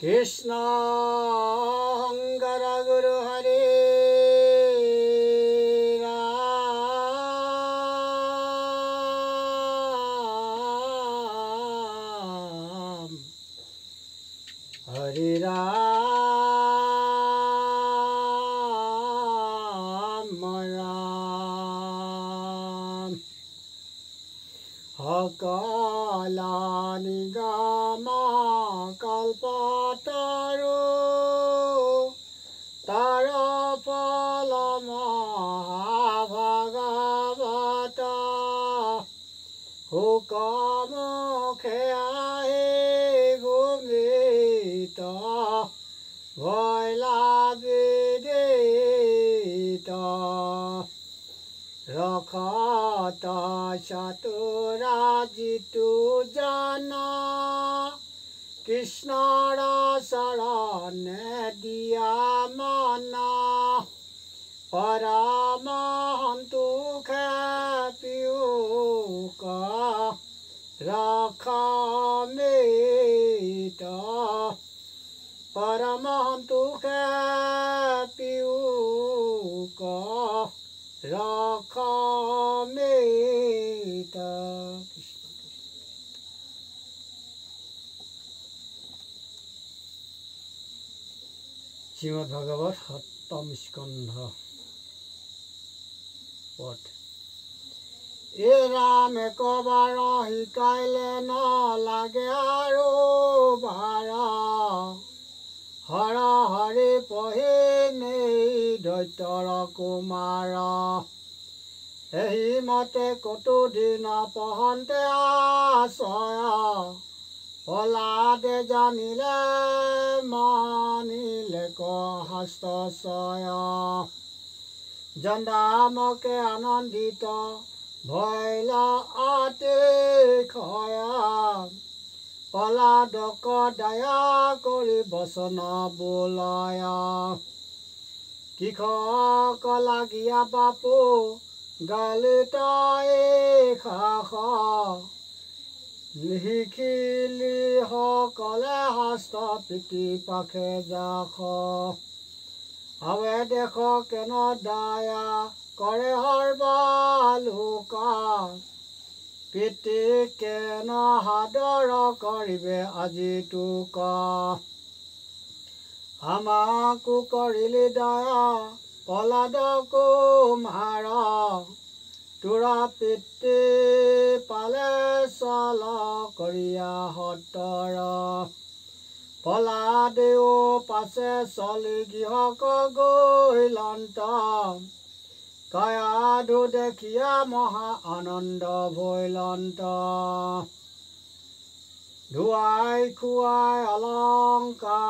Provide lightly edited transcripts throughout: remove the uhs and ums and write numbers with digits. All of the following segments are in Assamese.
Krishna Hangara Guru Hare Ram Hare Ram Ram Hakala Nigama Kalpataru Tarapala Mahabhagavata Hukamukheahe Gumita Vaila Vidita Rakhata Chatura Jitu Jana Krishna Sarane Diyamana Paramahantu Khapiyuka Rakhamita Paramahantu Khapiyuka Rakhamita. Srimad Bhagavat Sattam Skandha. What? E Ram ekobara hikaile na lage aru bara Hara Hari Pahe nei Daitara Kumara Ehi mate kotu dina pahante asaya Olade janile manile ko hasta saya Janda moke anandita Bhaila ate khaya Pala doko daya kori basana bolaya Kikho kolagia bapu galita e kha Lihikili ho kole hasta piti pakhe jakho Ave dekho keno daya kore harba luka Piti keno hadara karibe aji tuka Amaku korili daya polada kumara Tura piti pale sala koria hotara Poladeo pase soli gihaka goilanta Kaya du dekhiya maha ananda bhoilanta Duai kuai alangka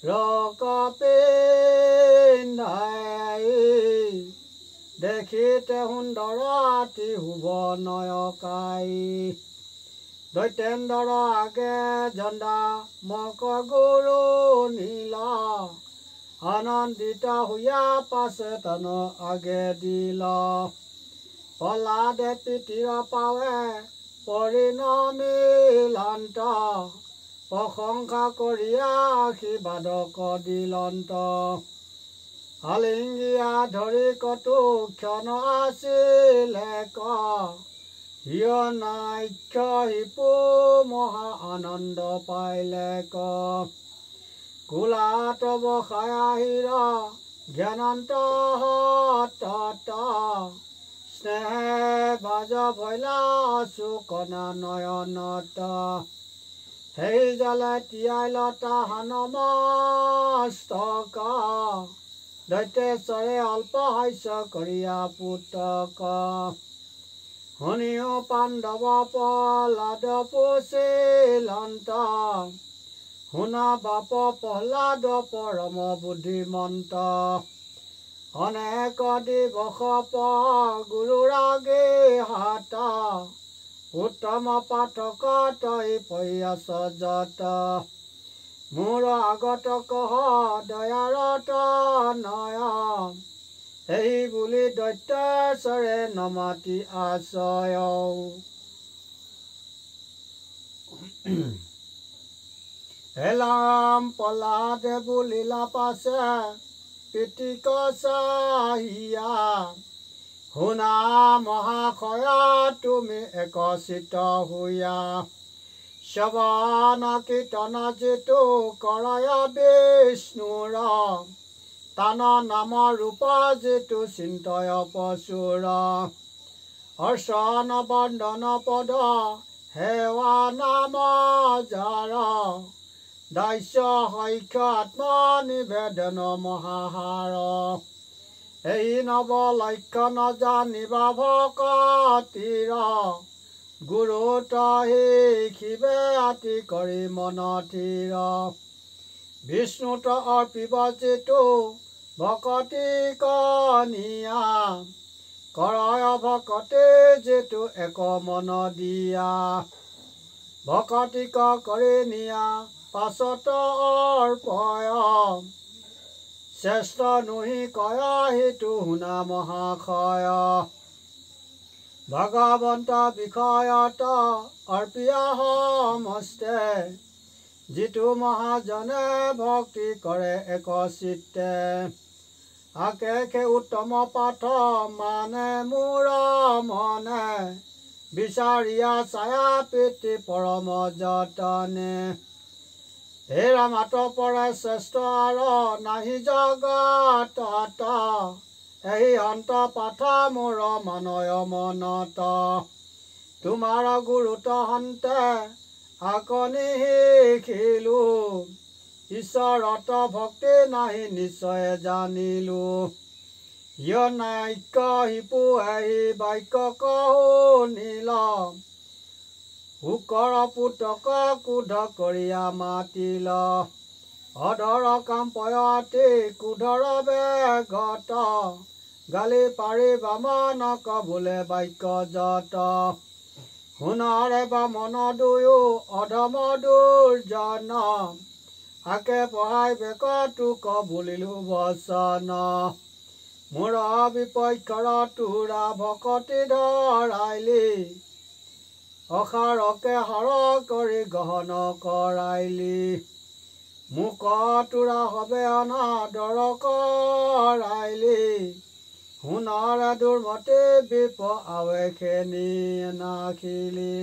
Rokapindai Dekhite hundarati hubanayakai Doitendara age janda maka guru nila Anandita huya pasetana age dila Palade pitira pawe Porinami lanta Pokhongka koria khibadoko dilanta Alingia dhari kotu khyana asile ka Hiona ikha hipu moha ananda paile ka Kula tobo khaya hira Gyananta hatata Snehe bhaja bhaila sukana nayanata Hei jala tiyailata hanamastaka Daite sare alpa haisa kariya putaka Haniyo pandava palada posilanta Huna bapa palada parama buddhimanta Aneka divakapa guru rage hata Uttama pataka tai payasa jata Mura agata kaha dayarata naya Ehi buli daita sare namati asaya হেলাম পলাদে বুলিলা পাছে পিতিক চাহিয়া শুনা মহাশয়া তুমি একচিত হৈয়া শ্ৰৱণ কীৰ্তন যিটো কৰয়া বিষ্ণুৰ তান নাম ৰূপ যিটো চিন্তয় পশুৰ অৰ্চন বন্দন পদ সেৱা নাম জাৰ দাস্য শৈক্ষ আত্মনিবেদন মহাহাৰ এই নৱ লক্ষণ জানিবা ভকতিৰ গুৰুত শিৱে আতি কৰি মন থিৰ বিষ্ণুত অৰ্পিব যিটো ভকতি কনিয়া কৰয় ভকতে যিটো এক মন দিয়া ভকতিক কৰি নিয়া পাছত অৰ্পয় শ্ৰেষ্ঠ নুহি কয় সেইটো শুনা মহাশয় ভগৱন্ত বিষয়ত অৰ্পিয়া সমস্তে যিটো মহাজনে ভক্তি কৰে এক চিত্তে আকেশে উত্তম পাঠ মানে মোৰ মনে বিচাৰিয়া ছায়া পিতৃ পৰম যতনে হে ৰামাত পৰে শ্ৰেষ্ঠ আৰু নাহি জগতত এই অন্ত পাঠ মোৰ মানয় মনত তোমাৰ গুৰুত হন্তে আকনি শিকিলো ঈশ্বৰত ভক্তি নাহি নিশ্চয় জানিলো ইয় নাইক্য শিপু আহি বাক্য শুনিল শুকৰ পুতক ক্ৰোধ কৰিয়া মাতিল অধৰ কাম্পয়তি ক্ৰোধৰ বেগত গালি পাৰি বামনক বোলে বাক্য যত শুনাৰে বামন দুয়ো অধম দুৰ্জন আকে পঢ়াই বেক তোক বুলিলো বচন মোৰ বিপক্ষৰ তোৰা ভকতি ধৰাইলি অসাৰকে হৰ কৰি গ্ৰহণ কৰাইলি মোক তোৰা হবে অনাদৰ কৰাইলি শুনাৰ দুৰ্মতি বিপ আৱেখেনি নাখিলি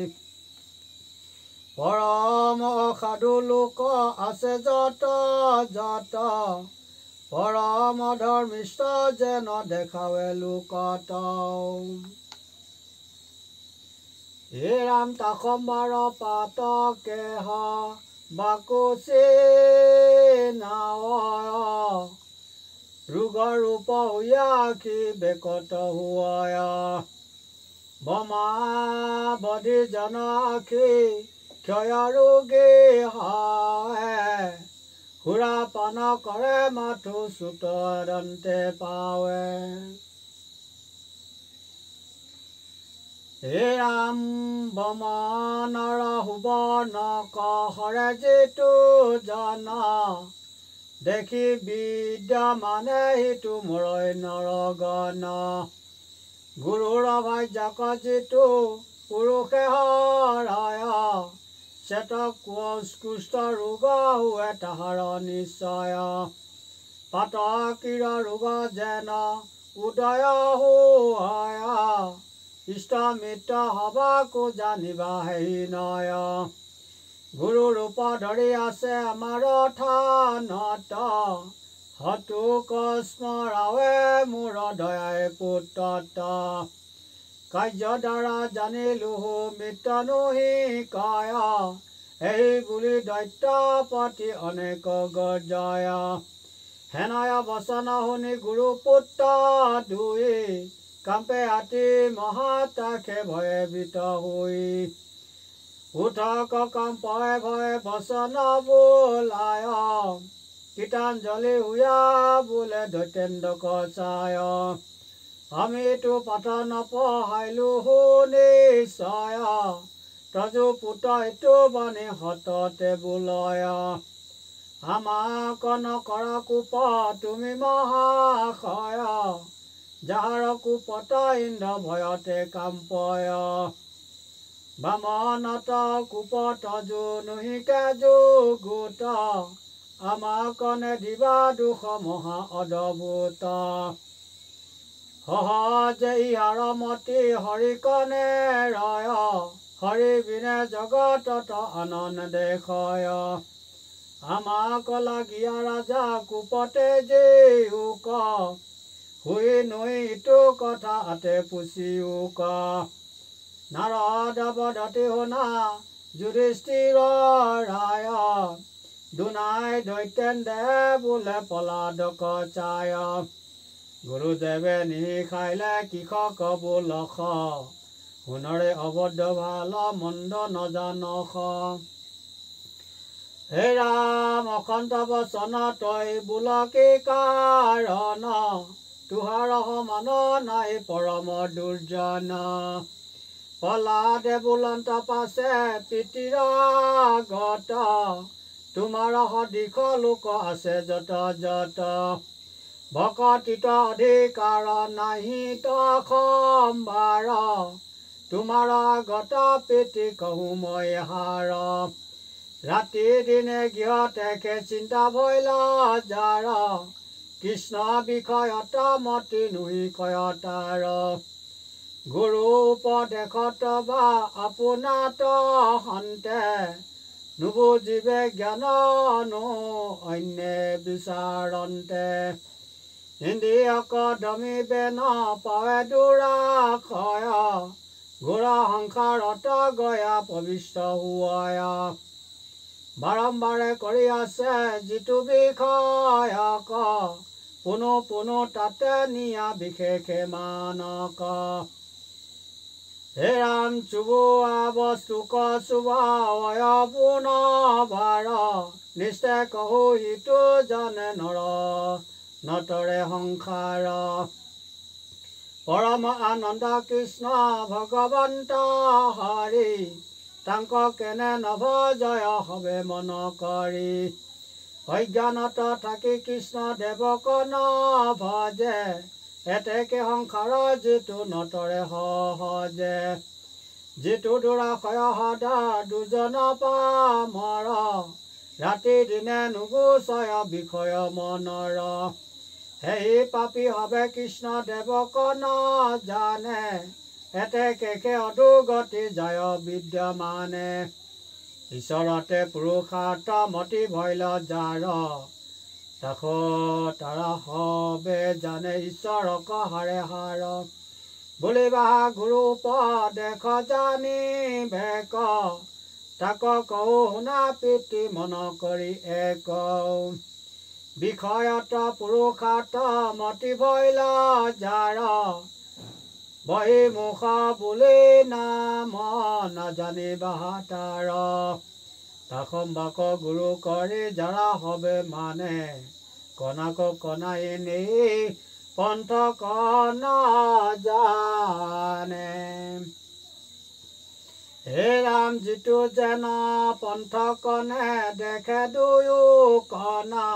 পৰম সাধু লোক আছে যত যত পৰম ধৰ্মিষ্ঠ যেন দেখাৱে লোকত হে ৰাম তাকম্বাৰ পাতকেহ বাকুচি নাৱ ৰোগৰ ৰূপ হুয়াখি বেকত হুৱায়া বমা বধি জনাখি ক্ষয় ৰোগী হয় সুৰা পান কৰে মাথো চুতৰন্তে পাৱে হে ৰাম বমনৰ সুবৰ্ণ কহৰে যিটো জন দেখি বিদ্যা মানে সিটো মৰৈ নৰগণ গুৰুৰ ভাজ্যক যিটো পুৰুষে হৰায় চেত কুষ্ঠ ৰোগ हुए তাহাৰ নিশ্চয় পাতকীৰ ৰোগ যেন উদয় হোৱায় ইষ্ট মিত্ৰ হবাকো জানিবা হেৰি নয় গুৰু ৰূপ ধৰি আছে আমাৰ থানত হতুক স্মৰাৱে মোৰ দয়াই পুত্ৰত কাৰ্য দ্বাৰা জানিলো মিত্ৰ নুহি কয় এই বুলি দৈত্যপতি অনেক গৰ্জয় হেনয় বচন শুনি গুৰু পুত্ৰ দুই কাম্পে আতি মহাতাখে ভয়ে ভীত হৈ উঠক কাম্পয়ে ভয়ে বচন বোলায় কীৰ্তঞ্জলি হুয়া বোলে দৈত্যেন্দ্ৰক চায় আমিতো পাঠ নপঢ়াইলো নিশ্চয় তজু পুত্ৰ এইটো বাণী সততে বোলয় আমাক নকৰ কোপ তুমি মহাশয় যাহাৰ কুপত ইন্দ্ৰ ভয়তে কাম্পয় বামনত কুপত জুনুহিকে যুগুত আমাকনে দিবা দুখ মহা অদ্ভুত সহজে ইহাৰমতি হৰিকনে ৰয় হৰি বিনে জগতত আনন্দ দেখয় আমাক লাগিয়া ৰাজা কুপতে যেউক শুই নৈ ইটো কথা আতে পুচিউক নাৰদ বদতি শুনা যুধিষ্ঠিৰ ৰায় দুনাই দৈত্যেন দে বোলে পলাদক চায় গুৰুদেৱে নিশাইলে কৃষক বোলখ সোণৰে অবদ্ধ ভাল মন্দ নজানখ হে ৰাম অখন্ত বচন তই বোল কি কাৰণ তুহাৰ সমান নাই পৰম দুৰ্জন পলাদে বুলন্ত পাছে পিতিৰ আগত তোমাৰ সদিশ লোক আছে যত যত ভকতিত অধিকাৰ নাহিত সম্ভাৰ তোমাৰ আগত পিতি কহো মই হাৰ ৰাতি দিনে গৃহতে চিন্তা ভৈল জাৰ কৃষ্ণ বিষয়ত মতি নুহি কয়তাৰ গুৰু উপদেশত বা আপোনাত সন্তে নুবুজিবে জ্ঞাননো অন্যে বিচাৰন্তে ইন্দ্ৰিয়ক দমিবে ন পাৱে দুৰাশয় ঘোৰ সংসাৰত গয়া পবিত্ৰ হোৱায় বাৰম্বাৰে কৰি আছে যিটো বিষয়ক পুনু পুনু তাতে নিয়া বিশেষে মানক হে ৰাম চুবোৱা বস্তুক চুবায় পুনবাৰ নিশ্চয় কহো সিটো জানে নৰ নতৰে সংসাৰ পৰম আনন্দ কৃষ্ণ ভগৱন্ত হৰি তাংক কেনে নভজয় হবে মন কৰি অজ্ঞানত থাকি কৃষ্ণ দেৱক নভজে এতেকে সংসাৰ যিটো নতৰে সহজে যিটো দুৰাশয় সদা দুজন পামৰ ৰাতি দিনে নুগুচয় বিষয় মনৰ সেই পাপী হবে কৃষ্ণ দেৱক নজানে এতেকে অধোগতি যায় বিদ্যমানে ঈশ্বৰতে পুৰুষাৰ্থ মতি ভৈল জাৰ তাক তাৰা হবে জানে ঈশ্বৰক হাৰে হাৰ বুলিবা গুৰু উপদেশ জানি ভেক তাক কওঁ শুনা পিতৃ মন কৰি এক বিষয়ত পুৰুষাৰ্থ মতি ভৈল জাৰ বহি মুখ বুলি নাম নাজানিবা তাৰ তাকম্বাক গুৰু কৰি যাৰা হবে মানে কনাক কনাই নি পন্থ নাজানে হে ৰাম যিটো যেন পন্থ কনে দেখে দুয়ো কনা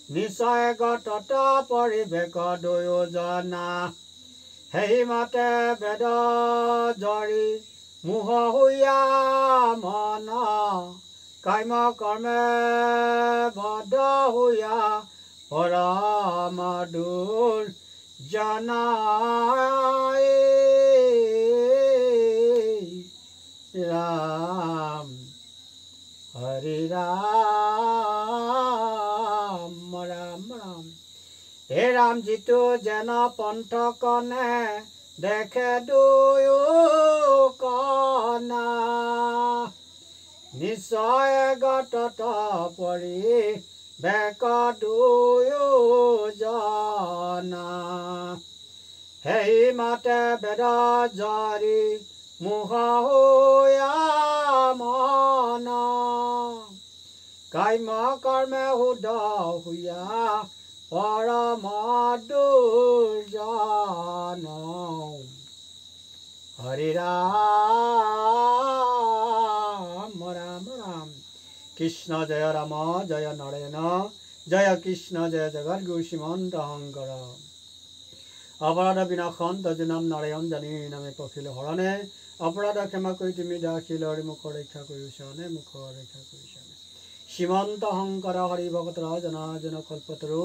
নিশ্চয় গতত পৰিবেশ দুয়োজনা সেই মতে বেদ জৰি মোহ হুয়া মন কাম্য কৰ্মে বদ্ধ হুয়া পৰম দুৰ্জন ৰাম হৰি ৰাম ৰাম ৰাম হে ৰাম যিটো যেন পন্থ কনে দেখে দুয়ো কনা নিশ্চয় গতত পৰি বেক দুয়োজনা সেই মতে বেদ জৰি মোহ হুয়া মন কাম্য কৰ্মে শুদ্ধ হুয়া পৰম দুৰ্জন হৰি ৰাম ৰাম ৰাম কৃষ্ণ জয় ৰাম জয় নাৰায়ণ জয় কৃষ্ণ জয় জগদ্গুৰু শ্ৰীমন্ত শংকৰ অপৰাধ বিনাশন তজনাম নাৰায়ণ জানি নামে পখিল হৰণে অপৰাধ ক্ষমা কৰি তুমি দাখিল হৰি মুখ ৰক্ষা কৰিছানে মুখ ৰক্ষা কৰিছানে সীমন্ত শংকৰ হৰি ভকতৰ জনাৰ্দন কল্পতৰু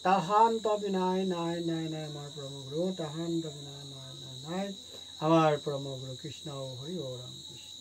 তাহান্ত বিনাই নাই নাই নাই আমাৰ পৰমগুৰু তাহান্ত বিনাই নাই নাই নাই আমাৰ পৰমগুৰু কৃষ্ণ হৰি ৰাম কৃষ্ণ।